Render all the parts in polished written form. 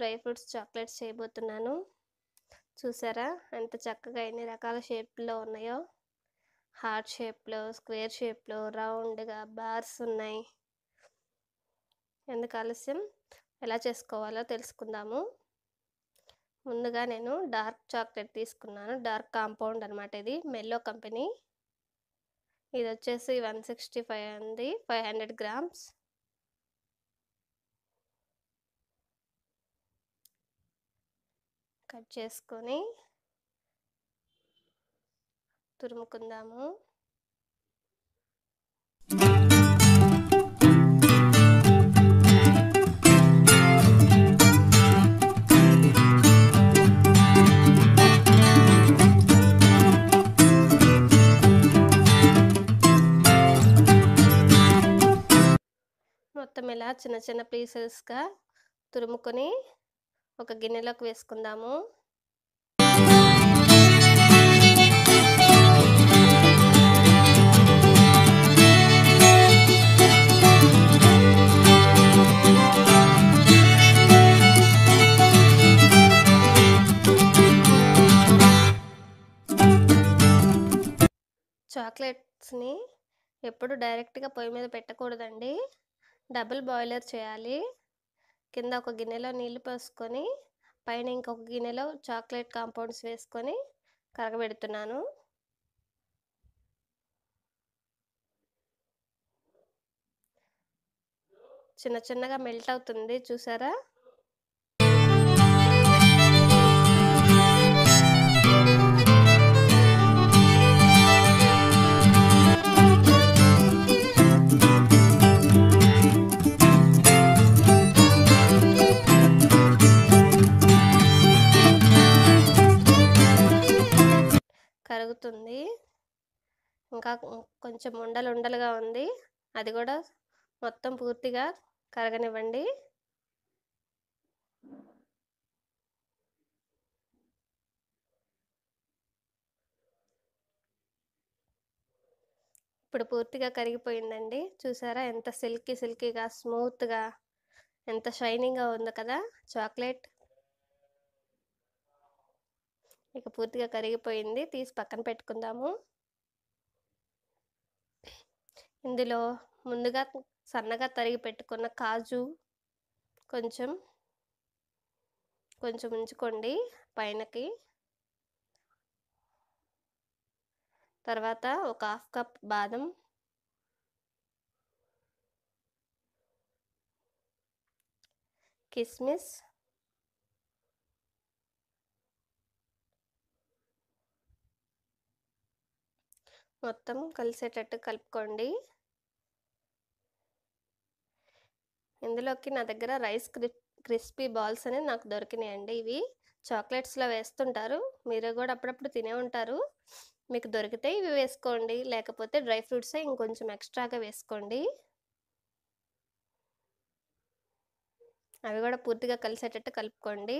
Dry fruits chocolates చేయబోతున్నాను. చూసారా ఎంత చక్కగా ఎన్ని రకాల షేప్‌లో ఉన్నాయో. హార్ట్ షేప్‌లో, స్క్వేర్ షేప్‌లో, రౌండ్‌గా బార్స్ ఉన్నాయి. ఎందుకు ఆలస్యం, ఎలా చేసుకోవాలో తెలుసుకుందాము. ముందుగా నేను డార్క్ చాక్లెట్ తీసుకున్నాను. డార్క్ కాంపౌండ్ అనమాట ఇది. మెల్లో కంపెనీ. ఇదొచ్చేసి 165 ఉంది. 500 గ్రామ్స్. కట్ చేసుకొని తురుముకుందాము. మొత్తం ఇలా చిన్న చిన్న పీసెస్‌గా తురుముకొని ఒక గిన్నెలోకి వేసుకుందాము. చాక్లెట్స్‌ని ఎప్పుడు డైరెక్ట్‌గా పొయ్యి మీద పెట్టకూడదండి. డబుల్ బాయిలర్ చేయాలి. కింద ఒక గిన్నెలో నీళ్లు పోసుకొని పైన ఇంకొక గిన్నెలో చాక్లెట్ కాంపౌండ్స్ వేసుకొని కరగబెడుతున్నాను. చిన్న చిన్నగా మెల్ట్ అవుతుంది చూసారా? కరుగుతుంది. ఇంకా కొంచెం ఉండలుగా ఉంది. అది కూడా మొత్తం పూర్తిగా కరగనివ్వండి. ఇప్పుడు పూర్తిగా కరిగిపోయిందండి. చూసారా ఎంత సిల్కీగా, స్మూత్‌గా, ఎంత షైనింగ్‌గా ఉందో కదా చాక్లెట్. ఇక పూర్తిగా కరిగిపోయింది. తీసి పక్కన పెట్టుకుందాము. ఇందులో ముందుగా సన్నగా తరిగి పెట్టుకున్న కాజు కొంచెం ఉంచుకోండి పైనకి. తర్వాత ఒక 1/2 కప్ బాదం, కిస్మిస్, మొత్తం కలిసేటట్టు కలుపుకోండి. ఇందులోకి నా దగ్గర రైస్ క్రిస్పీ బాల్స్ అని నాకు దొరికినాయండి. ఇవి చాక్లెట్స్‌లో వేస్తుంటారు. మీరు కూడా అప్పుడప్పుడు తినే ఉంటారు. మీకు దొరికితే ఇవి వేసుకోండి. లేకపోతే డ్రై ఫ్రూట్సే ఇంకొంచెం ఎక్స్ట్రాగా వేసుకోండి. అవి కూడా పూర్తిగా కలిసేటట్టు కలుపుకోండి.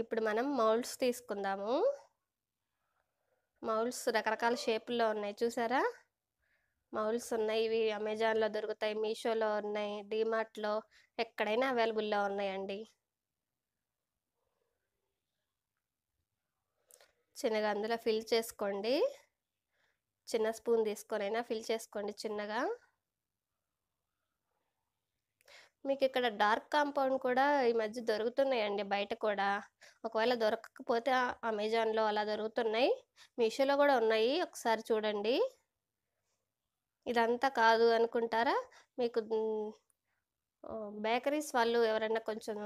ఇప్పుడు మనం మౌల్డ్స్ తీసుకుందాము. మౌల్డ్స్ రకరకాల షేపుల్లో ఉన్నాయి చూసారా? మౌల్డ్స్ ఉన్నాయి. ఇవి అమెజాన్‌లో దొరుకుతాయి, మీషోలో ఉన్నాయి, డీమార్ట్‌లో ఎక్కడైనా అవైలబుల్‌లో ఉన్నాయండి. చిన్నగా అందులో ఫిల్ చేసుకోండి. చిన్న స్పూన్ తీసుకొనైనా ఫిల్ చేసుకోండి చిన్నగా. మీకు ఇక్కడ డార్క్ కాంపౌండ్ కూడా ఈ మధ్య దొరుకుతున్నాయండి బయట కూడా. ఒకవేళ దొరకకపోతే అమెజాన్‌లో అలా దొరుకుతున్నాయి. మీషోలో కూడా ఉన్నాయి. ఒకసారి చూడండి. ఇదంతా కాదు అనుకుంటారా? మీకు బేకరీస్ వాళ్ళు ఎవరైనా కొంచెం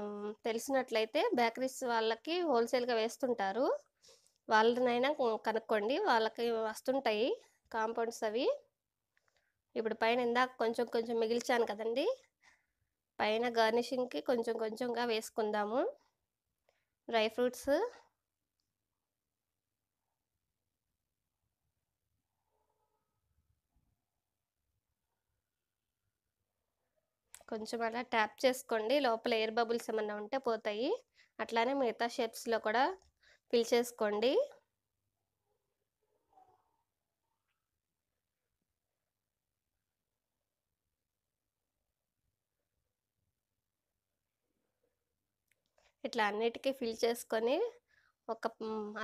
తెలిసినట్లయితే బేకరీస్ వాళ్ళకి హోల్సేల్‌గా వేస్తుంటారు. వాళ్ళనైనా కనుక్కోండి. వాళ్ళకి వస్తుంటాయి కాంపౌండ్స్ అవి. ఇప్పుడు పైన ఇందాక కొంచెం మిగిల్చాను కదండీ! పైన గార్నిషింగ్‌కి కొంచెంగా వేసుకుందాము డ్రై ఫ్రూట్స్. కొంచెం అలా ట్యాప్ చేసుకోండి. లోపల ఎయిర్ బబుల్స్ ఏమన్నా ఉంటే పోతాయి. అట్లానే మిగతా షేప్స్‌లో కూడా ఫిల్ చేసుకోండి. ఇట్లా అన్నిటికి ఫిల్ చేసుకొని ఒక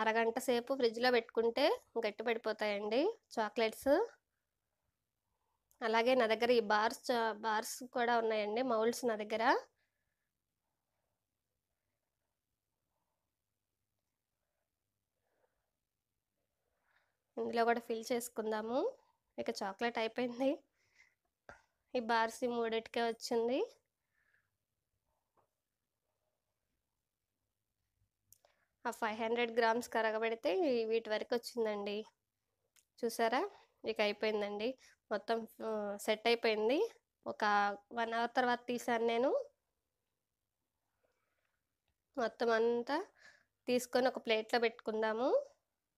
అరగంట సేపు ఫ్రిడ్జ్‌లో పెట్టుకుంటే గట్టి పడిపోతాయండి చాక్లెట్స్. అలాగే నా దగ్గర ఈ బార్స్ కూడా ఉన్నాయండి, మౌల్డ్స్ నా దగ్గర. ఇందులో కూడా ఫిల్ చేసుకుందాము. ఇక చాక్లెట్ అయిపోయింది. ఈ బార్స్ ఈ మూడిటికే వచ్చింది. ఆ 500 గ్రామ్స్ కరగబెడితే వీటి వరకు వచ్చిందండి. చూసారా? ఇక అయిపోయిందండి. మొత్తం సెట్ అయిపోయింది. ఒక 1 అవర్ తర్వాత తీసాను నేను. మొత్తం అంతా తీసుకొని ఒక ప్లేట్‌లో పెట్టుకుందాము.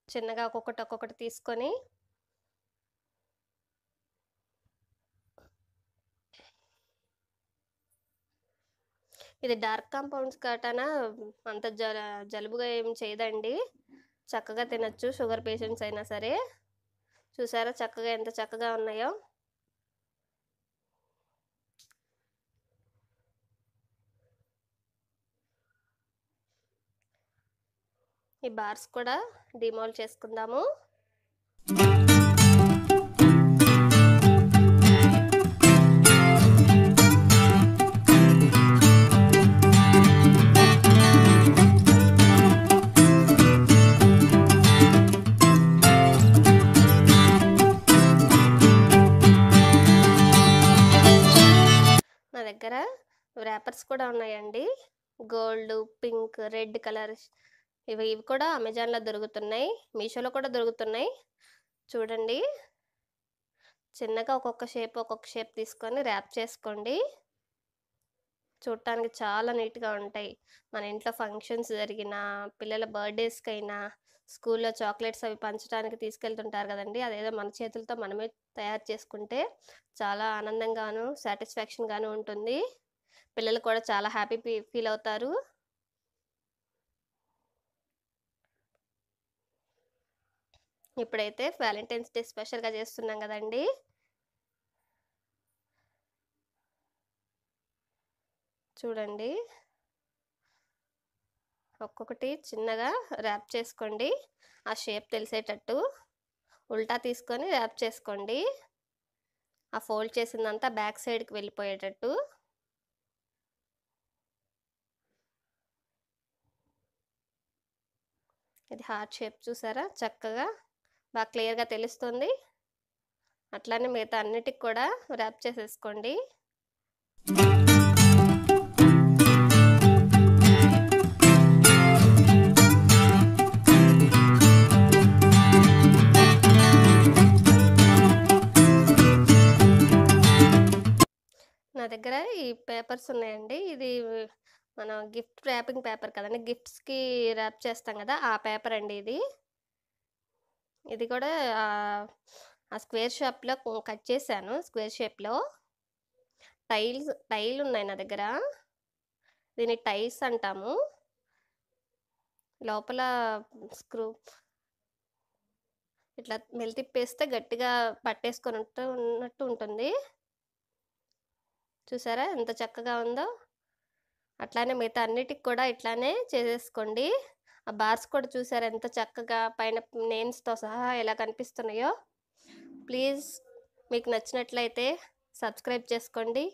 చిన్నగా ఒక్కొక్కటి తీసుకొని ఇది డార్క్ కాంపౌండ్స్ కాటనా అంత జలుబుగా ఏం చేయదండి. చక్కగా తినొచ్చు షుగర్ పేషెంట్స్ అయినా సరే. చూసారా చక్కగా ఎంత చక్కగా ఉన్నాయో. ఈ బార్స్ కూడా డిమోల్డ్ చేసుకుందాము. నా దగ్గర ర్యాపర్స్ కూడా ఉన్నాయండి. Gold, pink, red colour. ఇవి కూడా అమెజాన్‌లో దొరుకుతున్నాయి. మీషోలో కూడా దొరుకుతున్నాయి. చూడండి. చిన్నగా ఒక్కొక్క షేప్ తీసుకొని ర్యాప్ చేసుకోండి. చూడటానికి చాలా నీట్‌గా ఉంటాయి. మన ఇంట్లో ఫంక్షన్స్ జరిగినా, పిల్లల బర్త్‌డేస్‌కైనా, స్కూల్‌లో చాక్లెట్స్ అవి పంచడానికి తీసుకెళ్తుంటారు కదండీ! అదేదో మన చేతులతో మనమే తయారు చేసుకుంటే చాలా ఆనందంగాను, సాటిస్ఫాక్షన్‌గాను ఉంటుంది. పిల్లలు కూడా చాలా హ్యాపీ ఫీల్ అవుతారు. ఇప్పుడైతే వాలంటైన్స్ డే స్పెషల్‌గా చేస్తున్నాం కదండీ! చూడండి. ఒక్కొక్కటి చిన్నగా ర్యాప్ చేసుకోండి. ఆ షేప్ తెలిసేటట్టు. ఉల్టా తీసుకొని ర్యాప్ చేసుకోండి. ఆ ఫోల్డ్ చేసిందంతా బ్యాక్ సైడ్‌కి వెళ్ళిపోయేటట్టు. ఇది హార్ట్ షేప్ చూసారా? చక్కగా బాగా క్లియర్‌గా తెలుస్తుంది. అట్లానే మిగతా అన్నిటికి కూడా ర్యాప్ చేసేసుకోండి. నా దగ్గర ఈ పేపర్స్ ఉన్నాయండి. ఇది మన గిఫ్ట్ ర్యాపింగ్ పేపర్ కదండీ! గిఫ్ట్స్‌కి ర్యాప్ చేస్తాం కదా! ఆ పేపర్ అండి ఇది. ఇది కూడా ఆ స్క్వేర్ షాప్‌లో కట్ చేశాను స్క్వేర్ షేప్‌లో. టైల్ ఉన్నాయి నా దగ్గర. దీన్ని టైల్స్ అంటాము. లోపల స్క్రూ ఇట్లా మెలితిప్పేస్తే గట్టిగా ఉన్నట్టు ఉంటుంది. చూసారా ఎంత చక్కగా ఉందో? అట్లానే మిగతా అన్నిటికి కూడా ఇట్లానే చేసేసుకోండి. ఆ బార్స్ కూడా చూసారా ఎంత చక్కగా పైన నేమ్స్‌తో సహా ఎలా కనిపిస్తున్నాయో? ప్లీజ్ మీకు నచ్చినట్లయితే సబ్స్క్రైబ్ చేసుకోండి.